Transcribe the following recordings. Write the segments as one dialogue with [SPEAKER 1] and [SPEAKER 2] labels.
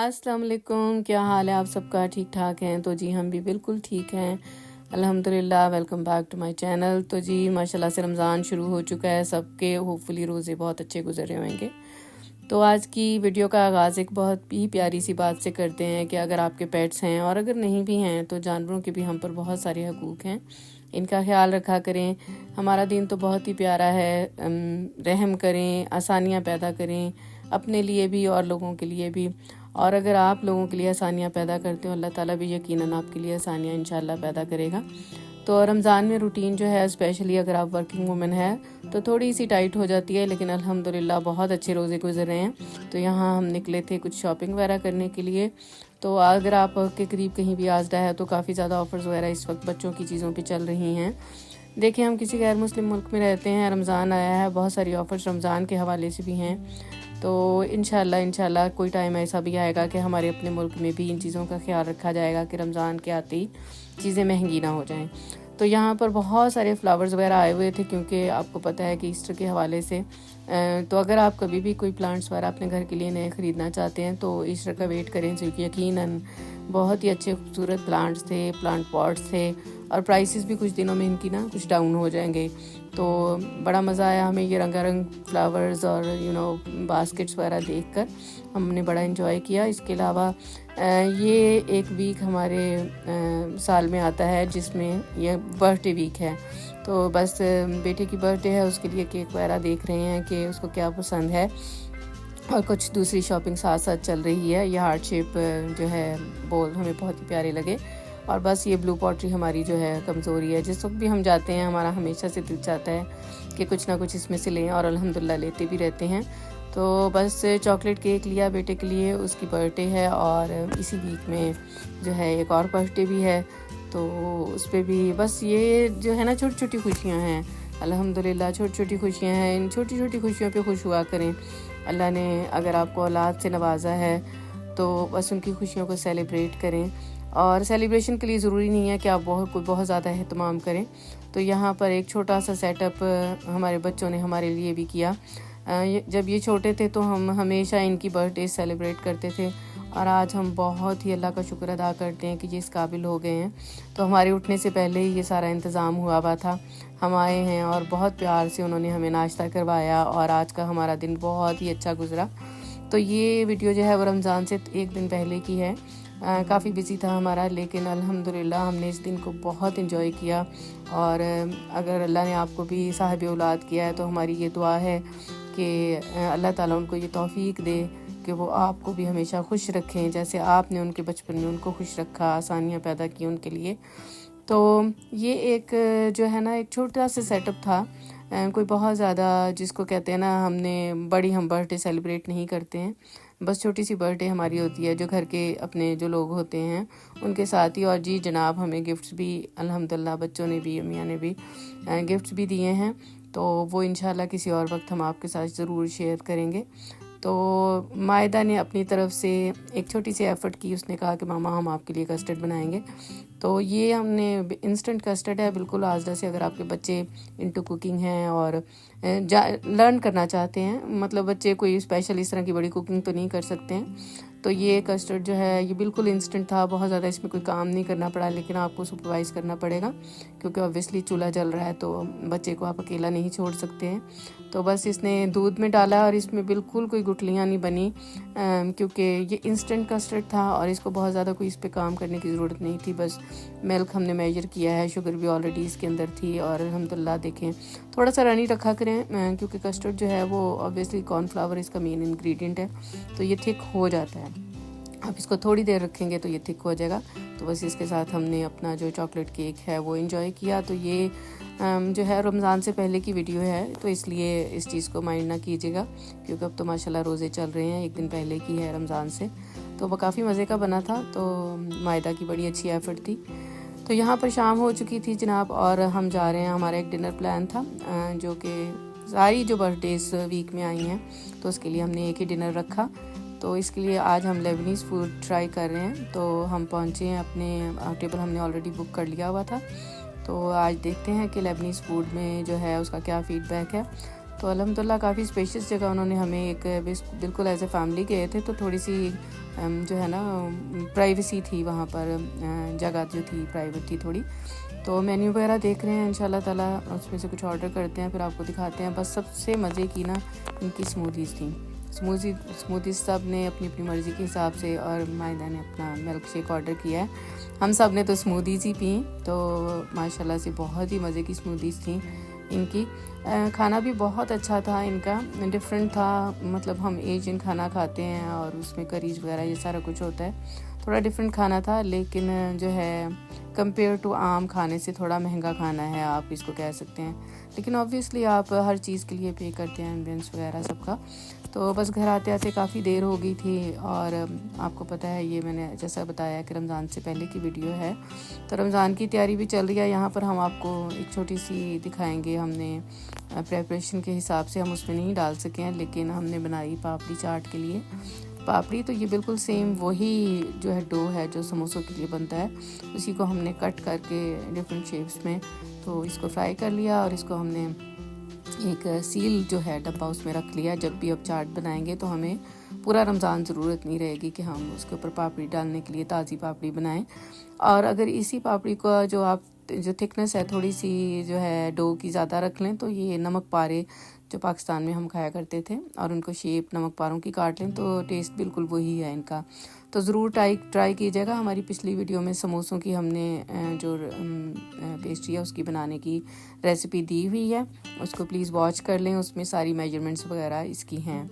[SPEAKER 1] अस्सलाम वालेकुम, क्या हाल है आप सबका? ठीक ठाक हैं? तो जी हम भी बिल्कुल ठीक हैं अल्हम्दुलिल्लाह। Welcome back to my channel. तो जी माशाल्लाह से रमज़ान शुरू हो चुका है, सबके होपफुली रोज़े बहुत अच्छे गुजरे होंगे। तो आज की वीडियो का आगाज़ एक बहुत ही प्यारी सी बात से करते हैं कि अगर आपके पेट्स हैं और अगर नहीं भी हैं तो जानवरों के भी हम पर बहुत सारे हकूक़ हैं, इनका ख्याल रखा करें। हमारा दिन तो बहुत ही प्यारा है, रहम करें, आसानियाँ पैदा करें अपने लिए भी और लोगों के लिए भी। और अगर आप लोगों के लिए आसानियाँ पैदा करते हो, अल्लाह ताला भी यकीनन आपके लिए आसानियाँ इंशाल्लाह पैदा करेगा। तो रमज़ान में रूटीन जो है, स्पेशली अगर आप वर्किंग वुमेन है तो थोड़ी सी टाइट हो जाती है, लेकिन अल्हम्दुलिल्लाह बहुत अच्छे रोज़े गुजर रहे हैं। तो यहाँ हम निकले थे कुछ शॉपिंग वगैरह करने के लिए। तो अगर आपके करीब कहीं भी आजदा है तो काफ़ी ज़्यादा ऑफ़र्स वगैरह इस वक्त बच्चों की चीज़ों पे चल रही हैं। देखिए, हम किसी गैर मुस्लिम मुल्क में रहते हैं, रमज़ान आया है, बहुत सारी ऑफ़र्स रमज़ान के हवाले से भी हैं। तो इंशाल्लाह कोई टाइम ऐसा भी आएगा कि हमारे अपने मुल्क में भी इन चीज़ों का ख्याल रखा जाएगा कि रमज़ान के आते ही चीज़ें महंगी ना हो जाएं। तो यहाँ पर बहुत सारे फ्लावर्स वगैरह आए हुए थे, क्योंकि आपको पता है कि ईस्टर के हवाले से तो अगर आप कभी भी कोई प्लांट्स वगैरह अपने घर के लिए नए ख़रीदना चाहते हैं तो ईस्टर का वेट करें, क्योंकि यकीनन बहुत ही अच्छे खूबसूरत प्लांट्स थे, प्लांट पॉट्स थे और प्राइसेस भी कुछ दिनों में इनकी ना कुछ डाउन हो जाएंगे। तो बड़ा मज़ा आया हमें ये रंगारंग फ्लावर्स और बास्केट्स वगैरह देखकर, हमने बड़ा एंजॉय किया। इसके अलावा ये एक वीक हमारे साल में आता है जिसमें ये बर्थडे वीक है। तो बस बेटे की बर्थडे है, उसके लिए केक वगैरह देख रहे हैं कि उसको क्या पसंद है, और कुछ दूसरी शॉपिंग साथ साथ चल रही है। ये हार्ट शेप जो है बोल हमें बहुत ही प्यारे लगे। और बस ये ब्लू पॉटरी हमारी जो है कमज़ोरी है, जिस वक्त भी हम जाते हैं हमारा हमेशा से दिल चाहता है कि कुछ ना कुछ इसमें से लें, और अल्हम्दुलिल्लाह लेते भी रहते हैं। तो बस चॉकलेट केक लिया बेटे के लिए, उसकी बर्थडे है और इसी वीक में जो है एक और बर्थडे भी है, तो उस पर भी बस ये जो है ना छोटी छोटी खुशियाँ हैं अल्हम्दुलिल्लाह, छोटी छोटी खुशियाँ हैं। इन छोटी छोटी खुशियों पे खुश हुआ करें। अल्लाह ने अगर आपको औलाद से नवाजा है तो बस उनकी खुशियों को सेलिब्रेट करें, और सेलिब्रेशन के लिए ज़रूरी नहीं है कि आप बहुत ज़्यादा एहतमाम करें। तो यहाँ पर एक छोटा सा सेटअप हमारे बच्चों ने हमारे लिए भी किया। जब ये छोटे थे तो हम हमेशा इनकी बर्थडे सेलिब्रेट करते थे, और आज हम बहुत ही अल्लाह का शुक्र अदा करते हैं कि ये इस काबिल हो गए हैं। तो हमारे उठने से पहले ही ये सारा इंतज़ाम हुआ हुआ था, हम आए हैं और बहुत प्यार से उन्होंने हमें नाश्ता करवाया, और आज का हमारा दिन बहुत ही अच्छा गुजरा। तो ये वीडियो जो है वो रमज़ान से एक दिन पहले की है। काफ़ी बिजी था हमारा, लेकिन अल्हम्दुलिल्लाह हमने इस दिन को बहुत एंजॉय किया। और अगर अल्लाह ने आपको भी साहिब औलाद किया है तो हमारी ये दुआ है कि अल्लाह ताला उनको ये तौफीक दे कि वो आपको भी हमेशा खुश रखें, जैसे आपने उनके बचपन में उनको खुश रखा, आसानियाँ पैदा की उनके लिए। तो ये एक जो है ना एक छोटा सा सेटअप था, कोई बहुत ज़्यादा जिसको कहते हैं ना हम बर्थडे सेलिब्रेट नहीं करते हैं। बस छोटी सी बर्थडे हमारी होती है जो घर के अपने जो लोग होते हैं उनके साथ ही। और जी जनाब, हमें गिफ्ट्स भी अल्हम्दुलिल्लाह बच्चों ने भी, अम्मियाँ ने भी गिफ्ट्स भी दिए हैं, तो वो इंशाल्लाह किसी और वक्त हम आपके साथ ज़रूर शेयर करेंगे। तो मायदा ने अपनी तरफ से एक छोटी सी एफ़र्ट की, उसने कहा कि मामा हम आपके लिए कस्टर्ड बनाएंगे। तो ये हमने इंस्टेंट कस्टर्ड है, बिल्कुल आजदा से। अगर आपके बच्चे इनटू कुकिंग हैं और लर्न करना चाहते हैं, मतलब बच्चे कोई स्पेशल इस तरह की बड़ी कुकिंग तो नहीं कर सकते हैं, तो ये कस्टर्ड जो है ये बिल्कुल इंस्टेंट था, बहुत ज़्यादा इसमें कोई काम नहीं करना पड़ा। लेकिन आपको सुपरवाइज़ करना पड़ेगा क्योंकि ऑब्वियसली चूल्हा जल रहा है, तो बच्चे को आप अकेला नहीं छोड़ सकते हैं। तो बस इसने दूध में डाला और इसमें बिल्कुल कोई गुठलियाँ नहीं बनी, क्योंकि ये इंस्टेंट कस्टर्ड था और इसको बहुत ज़्यादा कोई इस पर काम करने की ज़रूरत नहीं थी। बस मिल्क हमने मेजर किया है, शुगर भी ऑलरेडी इसके अंदर थी, और अल्हम्दुलिल्लाह देखें थोड़ा सा रनी रखा करें, क्योंकि कस्टर्ड जो है वो ऑब्वियसली कॉर्नफ्लावर इसका मेन इंग्रेडिएंट है, तो ये थिक हो जाता है। आप इसको थोड़ी देर रखेंगे तो ये थिक हो जाएगा। तो बस इसके साथ हमने अपना जो चॉकलेट केक है वो एंजॉय किया। तो ये जो है रमज़ान से पहले की वीडियो है, तो इसलिए इस चीज़ को माइंड ना कीजिएगा, क्योंकि अब तो माशाल्लाह रोज़े चल रहे हैं, एक दिन पहले की है रमज़ान से। तो वो काफ़ी मज़े का बना था, तो मायदा की बड़ी अच्छी एफ़र्ट थी। तो यहाँ पर शाम हो चुकी थी जनाब, और हम जा रहे हैं, हमारा एक डिनर प्लान था, जो कि सारी जो बर्थडे इस वीक में आई हैं तो उसके लिए हमने एक ही डिनर रखा। तो इसके लिए आज हम लेबनीज़ फूड ट्राई कर रहे हैं। तो हम पहुँचे हैं, अपने टेबल हमने ऑलरेडी बुक कर लिया हुआ था। तो आज देखते हैं कि लेबनीज़ फूड में जो है उसका क्या फ़ीडबैक है। तो अल्हम्दुलिल्लाह काफ़ी स्पेशियस जगह उन्होंने हमें एक बिल्कुल एज ए फैमिली गए थे, तो थोड़ी सी जो है ना प्राइवेसी थी वहाँ पर, जगह जो थी प्राइवेट थी थोड़ी। तो मेन्यू वगैरह देख रहे हैं, इंशाल्लाह ताला उसमें से कुछ ऑर्डर करते हैं, फिर आपको दिखाते हैं। बस सबसे मज़े की ना इनकी स्मूदीज़ थी। स्मूदीज़ सब ने अपनी अपनी मर्ज़ी के हिसाब से, और मायदा ने अपना मिल्क शेक ऑर्डर किया है। हम सब ने तो स्मूदीज़ ही पी, तो माशाल्लाह से बहुत ही मज़े की स्मूदीज़ थी इनकी। खाना भी बहुत अच्छा था इनका, डिफरेंट था। मतलब हम एशियन खाना खाते हैं और उसमें करीज वगैरह ये सारा कुछ होता है, थोड़ा डिफरेंट खाना था, लेकिन जो है कंपेयर टू आम खाने से थोड़ा महंगा खाना है, आप इसको कह सकते हैं। लेकिन ऑब्वियसली आप हर चीज़ के लिए पे करते हैं, एम्बियंस वगैरह सबका। तो बस घर आते आते काफ़ी देर हो गई थी, और आपको पता है ये मैंने जैसा बताया कि रमज़ान से पहले की वीडियो है, तो रमज़ान की तैयारी भी चल रही है। यहाँ पर हम आपको एक छोटी सी दिखाएंगे, हमने प्रेपरेशन के हिसाब से हम उसमें नहीं डाल सके हैं, लेकिन हमने बनाई पापड़ी चाट के लिए पापड़ी। तो ये बिल्कुल सेम वही जो है डो है जो समोसों के लिए बनता है, उसी को हमने कट करके डिफरेंट शेप्स में, तो इसको फ्राई कर लिया, और इसको हमने एक सील जो है डब्बा उसमें रख लिया। जब भी अब चाट बनाएंगे तो हमें पूरा रमज़ान ज़रूरत नहीं रहेगी कि हम उसके ऊपर पापड़ी डालने के लिए ताज़ी पापड़ी बनाएं। और अगर इसी पापड़ी को जो आप जो थिकनेस है थोड़ी सी जो है डो की ज़्यादा रख लें, तो ये नमक पारे जो पाकिस्तान में हम खाया करते थे, और उनको शेप नमक पारों की काट लें, तो टेस्ट बिल्कुल वही है इनका। तो ज़रूर ट्राई कीजिएगा। हमारी पिछली वीडियो में समोसों की हमने जो पेस्ट्री है उसकी बनाने की रेसिपी दी हुई है, उसको प्लीज़ वॉच कर लें, उसमें सारी मेजरमेंट्स वगैरह इसकी हैं।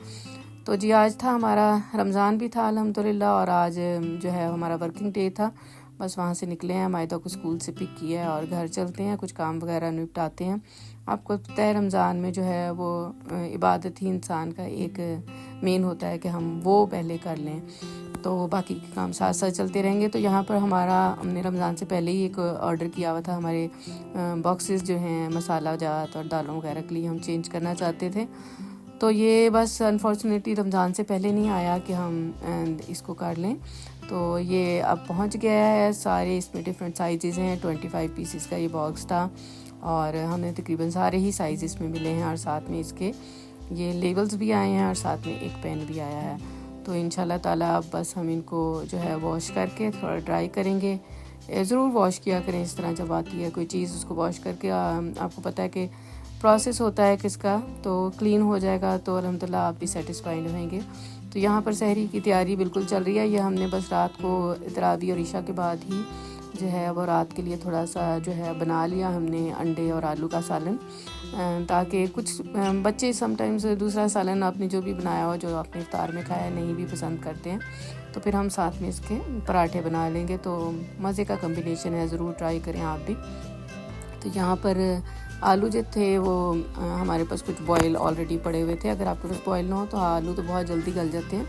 [SPEAKER 1] तो जी आज था हमारा रमज़ान भी था अल्हम्दुलिल्लाह, और आज जो है हमारा वर्किंग डे था। बस वहाँ से निकले हैं, मायदा को स्कूल से पिक किया है और घर चलते हैं, कुछ काम वगैरह निपटाते हैं। आपको पता है रमज़ान में जो है वो इबादत ही इंसान का एक मेन होता है कि हम वो पहले कर लें, तो बाकी के काम साथ साथ चलते रहेंगे। तो यहाँ पर हमने रमज़ान से पहले ही एक ऑर्डर किया हुआ था, हमारे बॉक्सेस जो हैं मसाला जात और दालों वगैरह के लिए हम चेंज करना चाहते थे। तो ये बस अनफॉर्चुनेटली रमज़ान से पहले नहीं आया कि हम इसको कर लें। तो ये अब पहुंच गया है, सारे इसमें डिफरेंट साइज़ हैं। 25 पीसेस का ये बॉक्स था, और हमें तकरीबन सारे ही साइज़ इसमें मिले हैं, और साथ में इसके ये लेबल्स भी आए हैं, और साथ में एक पेन भी आया है। तो इंशाल्लाह ताला अब बस हम इनको जो है वॉश करके थोड़ा ड्राई करेंगे। ज़रूर वॉश किया करें इस तरह, जब आती है कोई चीज़ उसको वॉश करके, आपको पता है कि प्रोसेस होता है किसका, तो क्लीन हो जाएगा, तो अल्हम्दुलिल्लाह आप भी सेटिस्फाइड रहेंगे। तो यहाँ पर सहरी की तैयारी बिल्कुल चल रही है। ये हमने बस रात को तरावी और ईशा के बाद ही जो है वो रात के लिए थोड़ा सा जो है बना लिया हमने, अंडे और आलू का सालन, ताकि कुछ बच्चे समटाइम्स दूसरा सालन आपने जो भी बनाया हो, जो आपने इफ्तार में खाया नहीं भी पसंद करते हैं, तो फिर हम साथ में इसके पराठे बना लेंगे। तो मज़े का कम्बिनेशन है, ज़रूर ट्राई करें आप भी। तो यहाँ पर आलू जो थे वो हमारे पास कुछ बॉयल ऑलरेडी पड़े हुए थे। अगर आपके पास बॉयल ना हो तो आलू तो बहुत जल्दी गल जाते हैं,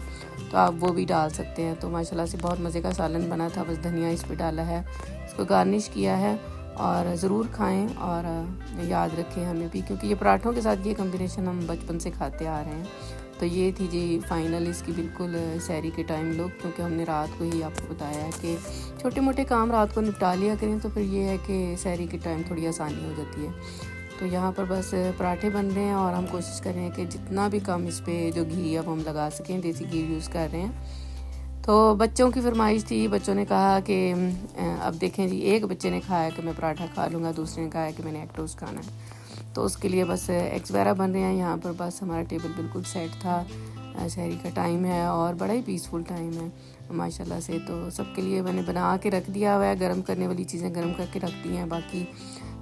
[SPEAKER 1] तो आप वो भी डाल सकते हैं। तो माशाल्लाह से बहुत मज़े का सालन बना था, बस धनिया इस पर डाला है, इसको गार्निश किया है, और ज़रूर खाएं और याद रखें हमें भी, क्योंकि ये पराठों के साथ ये कम्बिनेशन हम बचपन से खाते आ रहे हैं। तो ये थी जी फाइनल इसकी बिल्कुल सहरी के टाइम लोग, क्योंकि हमने रात को ही आपको बताया है कि छोटे मोटे काम रात को निपटा लिया करें, तो फिर ये है कि सहरी के टाइम थोड़ी आसानी हो जाती है। तो यहाँ पर बस पराठे बन रहे हैं, और हम कोशिश कर रहे हैं कि जितना भी कम इस पर जो घी अब हम लगा सकें, देसी घी यूज़ कर रहे हैं। तो बच्चों की फरमाइश थी, बच्चों ने कहा कि अब देखें जी, एक बच्चे ने खाया कि मैं पराठा खा लूँगा, दूसरे ने कहा कि मैंने एग टोस्ट खाना है, तो उसके लिए बस एग्स वगैरह बन रहे हैं। यहाँ पर बस हमारा टेबल बिल्कुल सेट था, सहरी का टाइम है और बड़ा ही पीसफुल टाइम है माशाल्लाह से। तो सबके लिए मैंने बना के रख दिया हुआ है, गर्म करने वाली चीज़ें गर्म करके रख दी हैं, बाकी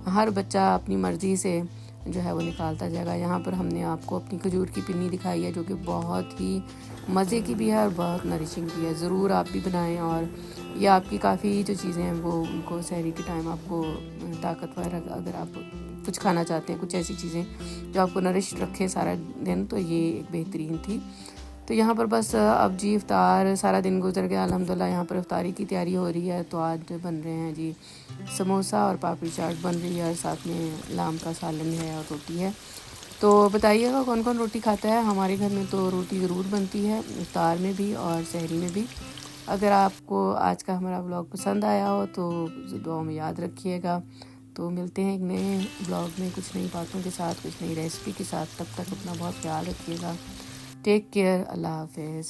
[SPEAKER 1] हर बच्चा अपनी मर्ज़ी से जो है वो निकालता जाएगा। यहाँ पर हमने आपको अपनी खजूर की पिन्नी दिखाई है, जो कि बहुत ही मज़े की भी है और बहुत नरिशिंग भी है। ज़रूर आप भी बनाएं, और ये आपकी काफ़ी जो चीज़ें हैं वो उनको सहरी के टाइम आपको ताकतवर, अगर आप कुछ खाना चाहते हैं, कुछ ऐसी चीज़ें जो आपको नरिश रखें सारा दिन, तो ये एक बेहतरीन थी। तो यहाँ पर बस अब जी इफ़्तार सारा दिन गुजर गया अल्हम्दुलिल्लाह। यहाँ पर इफ़्तारी की तैयारी हो रही है, तो आज बन रहे हैं जी समोसा और पापड़ी चाट बन रही है, और साथ में लाम का सालन है और रोटी है। तो बताइएगा कौन कौन रोटी खाता है। हमारे घर में तो रोटी ज़रूर बनती है, इफ़्तार में भी और सहरी में भी। अगर आपको आज का हमारा ब्लॉग पसंद आया हो तो दुआ में याद रखिएगा। तो मिलते हैं एक नए ब्लॉग में, कुछ नई बातों के साथ, कुछ नई रेसिपी के साथ। तब तक अपना बहुत ख्याल रखिएगा। टेक केयर, अल्लाह हाफिज़।